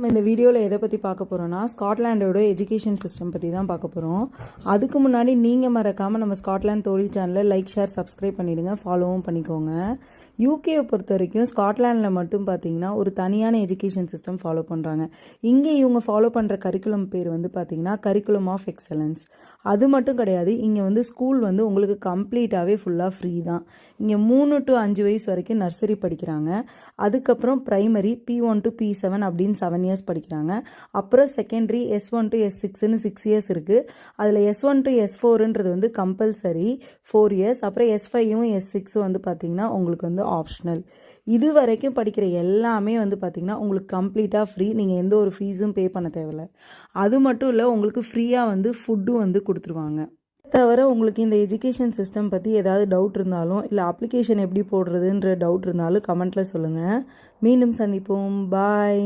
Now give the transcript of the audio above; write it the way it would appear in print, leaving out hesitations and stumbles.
நம்ம இந்த வீடியோவில் எதை பற்றி பார்க்க போகிறோன்னா ஸ்காட்லாண்டோட எஜுகேஷன் சிஸ்டம் பற்றி தான் பார்க்க போகிறோம். அதுக்கு முன்னாடி நீங்கள் மறக்காமல் நம்ம ஸ்காட்லாண்ட் தோழி சேனலை லைக் ஷேர் சப்ஸ்கிரைப் பண்ணிவிடுங்க, ஃபாலோவும் பண்ணிக்கோங்க. யூகேயை பொறுத்த வரைக்கும் ஸ்காட்லாண்டில் மட்டும் பார்த்தீங்கன்னா ஒரு தனியான எஜுகேஷன் சிஸ்டம் ஃபாலோ பண்ணுறாங்க. இங்கே இவங்க ஃபாலோ பண்ணுற கரிக்குலம் பேர் வந்து பார்த்தீங்கன்னா கரிக்குலம் ஆஃப் எக்ஸலன்ஸ். அது மட்டும் கிடையாது, இங்கே வந்து ஸ்கூல் வந்து உங்களுக்கு கம்ப்ளீட்டாகவே ஃபுல்லாக ஃப்ரீ தான். இங்கே 3 to 5 வயசு வரைக்கும் நர்சரி படிக்கிறாங்க. அதுக்கப்புறம் ப்ரைமரி P1 to P7 அப்படின்னு 7 இயர்ஸ் படிக்கிறாங்க. அப்புறம் செகண்டரி S1 to S6ன்னு 6 இயர்ஸ் இருக்குது. அதில் S1 to S4ன்றது வந்து கம்பல்சரி 4 இயர்ஸ். அப்புறம் S5யும் S6 வந்து பார்த்திங்கன்னா உங்களுக்கு வந்து ஆப்ஷனல். இது வரைக்கும் படிக்கிற எல்லாமே வந்து பார்த்திங்கன்னா உங்களுக்கு கம்ப்ளீட்டாக ஃப்ரீ. நீங்கள் எந்த ஒரு ஃபீஸும் பே பண்ண தேவையில்லை. அது மட்டும் இல்லை, உங்களுக்கு ஃப்ரீயாக வந்து ஃபுட்டும் வந்து கொடுத்துருவாங்க. தவிர உங்களுக்கு இந்த எஜுகேஷன் சிஸ்டம் பற்றி ஏதாவது டவுட் இருந்தாலும் இல்லை அப்ளிகேஷன் எப்படி போடுறதுன்ற டவுட் இருந்தாலும் கமெண்ட்டில் சொல்லுங்கள். மீண்டும் சந்திப்போம். பாய்.